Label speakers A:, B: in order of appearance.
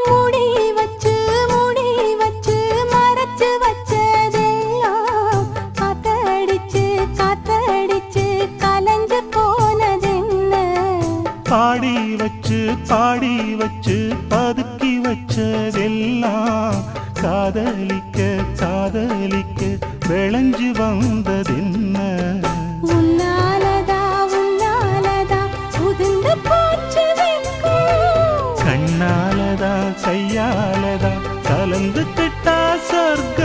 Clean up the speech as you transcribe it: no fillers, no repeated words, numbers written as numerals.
A: மூடி வச்சு மூடி வச்சு மறைச்சு வச்சதெல்லாம் காத்தடிச்சு காத்தடிச்சு கலஞ்சு போனதென்ன
B: பாடி வச்சு பதுக்கி வச்சதெல்லாம் காதலிக்க காதலிக்க விளைஞ்சு வந்ததென்ன
A: உன்னாலதா உதிர்ந்து போச்சு வெட்கம்
B: கண்ணாலதா கையாலதா கலந்துக்கிட்டா சொர்க்கம்